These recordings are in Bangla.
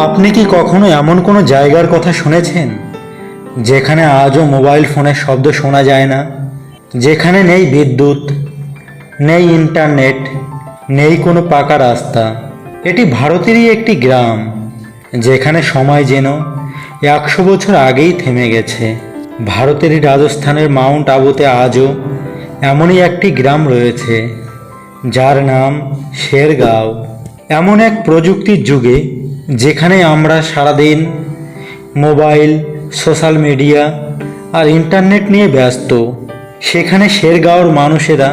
আপনি কি কখনো এমন কোনো জায়গার কথা শুনেছেন যেখানে আজও মোবাইল ফোনের শব্দ শোনা যায় না, যেখানে নেই বিদ্যুৎ, নেই ইন্টারনেট, নেই কোনো পাকা রাস্তা? এটি ভারতেরই একটি গ্রাম, যেখানে সময় যেন 100 বছর আগেই থেমে গেছে। ভারতেরই রাজস্থানের মাউন্ট আবুতে আজও এমনই একটি গ্রাম রয়েছে, যার নাম শেরগাঁও। এমন এক প্রযুক্তির যুগে যেখানে আমরা সারাদিন মোবাইল, সোশ্যাল মিডিয়া আর ইন্টারনেট নিয়ে ব্যস্ত, সেখানে শেরগাঁওর মানুষেরা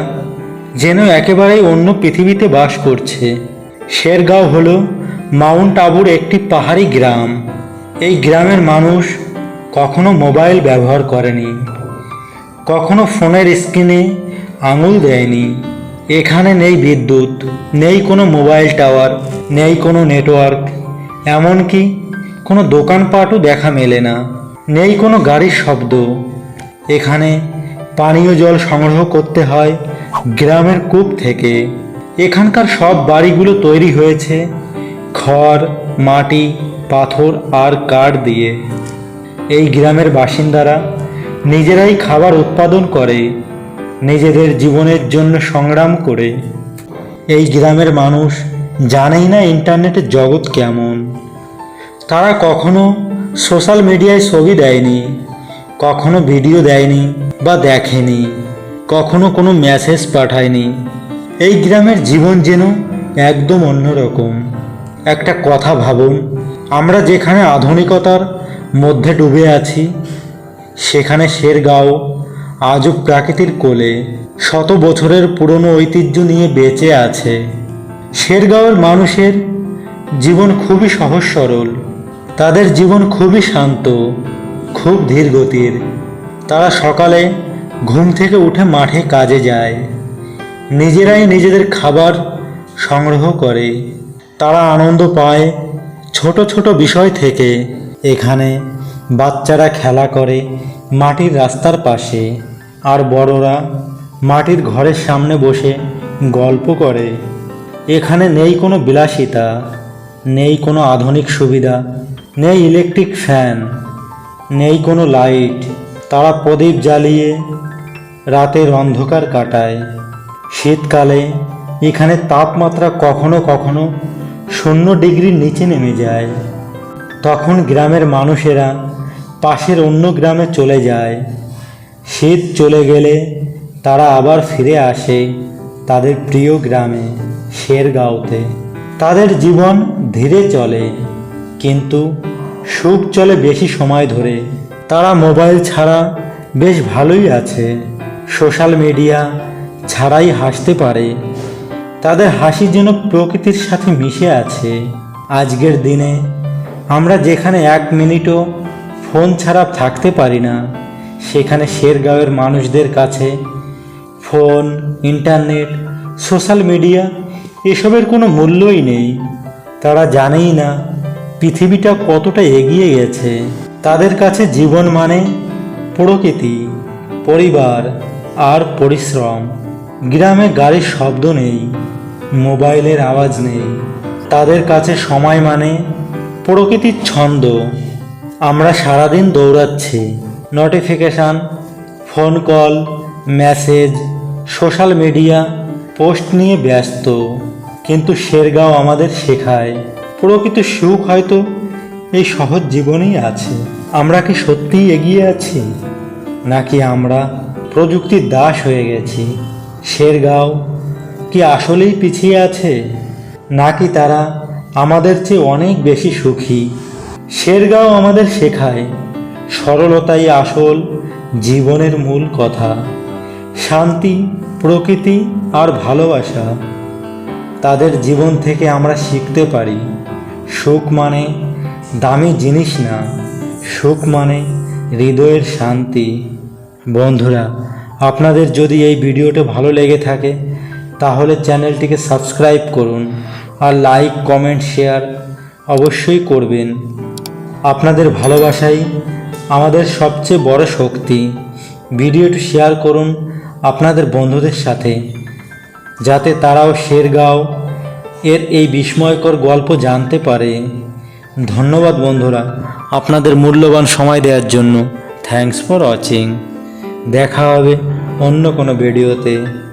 যেন একেবারেই অন্য পৃথিবীতে বাস করছে। শেরগাঁও হলো মাউন্ট আবুর একটি পাহাড়ি গ্রাম। এই গ্রামের মানুষ কখনো মোবাইল ব্যবহার করেনি, কখনো ফোনের স্ক্রিনে আঙুল দেয়নি। এখানে নেই বিদ্যুৎ, নেই কোনো মোবাইল টাওয়ার, নেই কোনো নেটওয়ার্ক, এমনকি কোনো দোকানপাটও দেখা মেলে না। নেই কোনো গাড়ির শব্দ। এখানে পানীয় জল সংগ্রহ করতে হয় গ্রামের কূপ থেকে। এখানকার সব বাড়িগুলো তৈরি হয়েছে খড়, মাটি, পাথর আর কাঠ দিয়ে। এই গ্রামের বাসিন্দারা নিজেরাই খাবার উৎপাদন করে, নিজেদের জীবনের জন্য সংগ্রাম করে। এই গ্রামের মানুষ জানেই না ইন্টারনেটের জগৎ কেমন। তারা কখনো সোশ্যাল মিডিয়ায় ছবি দেয়নি, কখনো ভিডিও দেয়নি বা দেখেনি, কখনো কোনো মেসেজ পাঠায়নি। এই গ্রামের জীবন যেন একদম অন্যরকম। একটা কথা ভাবুন, আমরা যেখানে আধুনিকতার মধ্যে ডুবে আছি, সেখানে শেরগাঁও আজও প্রাকৃতির কোলে শত বছরের পুরনো ঐতিহ্য নিয়ে বেঁচে আছে। শেরগাঁওয়ের মানুষের জীবন খুবই সহজ সরল। তাদের জীবন খুবই শান্ত, খুব ধীর গতির। তারা সকালে ঘুম থেকে উঠে মাঠে কাজে যায়, নিজেরাই নিজেদের খাবার সংগ্রহ করে। তারা আনন্দ পায় ছোট ছোট বিষয় থেকে। এখানে বাচ্চারা খেলা করে মাটির রাস্তার পাশে, আর বড়রা মাটির ঘরের সামনে বসে গল্প করে। এখানে নেই কোনো বিলাসিতা, নেই কোনো আধুনিক সুবিধা, নেই ইলেকট্রিক ফ্যান, নেই কোনো লাইট। তারা প্রদীপ জ্বালিয়ে রাতের অন্ধকার কাটায়। শীতকালে এখানে তাপমাত্রা কখনো কখনো 0 ডিগ্রির নিচে নেমে যায়। তখন গ্রামের মানুষেরা পাশের অন্য গ্রামে চলে যায়। শীত চলে গেলে তারা আবার ফিরে আসে তাদের প্রিয় গ্রামে শেরগাঁওতে। তাদের জীবন ধীরে চলে, কিন্তু সুখ চলে বেশি সময় ধরে। তারা মোবাইল ছাড়া বেশ ভালোই আছে, সোশ্যাল মিডিয়া ছাড়াই হাসতে পারে। তাদের হাসি যেন প্রকৃতির সাথে মিশে আছে। আজকের দিনে আমরা যেখানে 1 মিনিটও ফোন ছাড়া থাকতে পারি না, সেখানে শেরগাঁওয়ের মানুষদের কাছে ফোন, ইন্টারনেট, সোশ্যাল মিডিয়া এসবের কোনো মূল্যই নেই। তারা জানেই না পৃথিবীটা কতটা এগিয়ে গেছে। তাদের কাছে জীবন মানে প্রকৃতি, পরিবার আর পরিশ্রম। গ্রামে গাড়ির শব্দ নেই, মোবাইলের আওয়াজ নেই। তাদের কাছে সময় মানে প্রকৃতির ছন্দ। আমরা সারাদিন দৌড়াচ্ছি, notification, phone call, message, social media post নিয়ে ব্যস্ত। কিন্তু শেরগাঁও আমাদের শেখায় প্রকৃত সুখ হয়তো এই সহজ জীবনেই আছে। আমরা কি সত্যিই এগিয়ে আছি, নাকি আমরা প্রযুক্তির দাস হয়ে গেছি? শেরগাঁও কি আসলেই পিছিয়ে আছে, নাকি তারা আমাদের চেয়ে অনেক বেশি সুখী? শেরগাঁও আমাদের শেখায় সরলতাই আসল জীবনের মূল কথা। শান্তি, প্রকৃতি আর ভালোবাসা, তাদের জীবন থেকে আমরা শিখতে পারি সুখ মানে দামি জিনিস না, সুখ মানে হৃদয়ের শান্তি। বন্ধুরা, আপনাদের যদি এই ভিডিওটা ভালো লেগে থাকে তাহলে চ্যানেলটিকে সাবস্ক্রাইব করুন আর লাইক, কমেন্ট, শেয়ার অবশ্যই করবেন। আপনাদের ভালোবাসাই আমাদের সবচেয়ে বড় শক্তি। ভিডিওটি শেয়ার করুন আপনাদের বন্ধুদের সাথে, যাতে তারাও শেরগাঁও এর এই বিস্ময়কর গল্প জানতে পারে। ধন্যবাদ বন্ধুরা, আপনাদের মূল্যবান সময় দেওয়ার জন্য। Thanks for watching. দেখা হবে অন্য কোনো ভিডিওতে।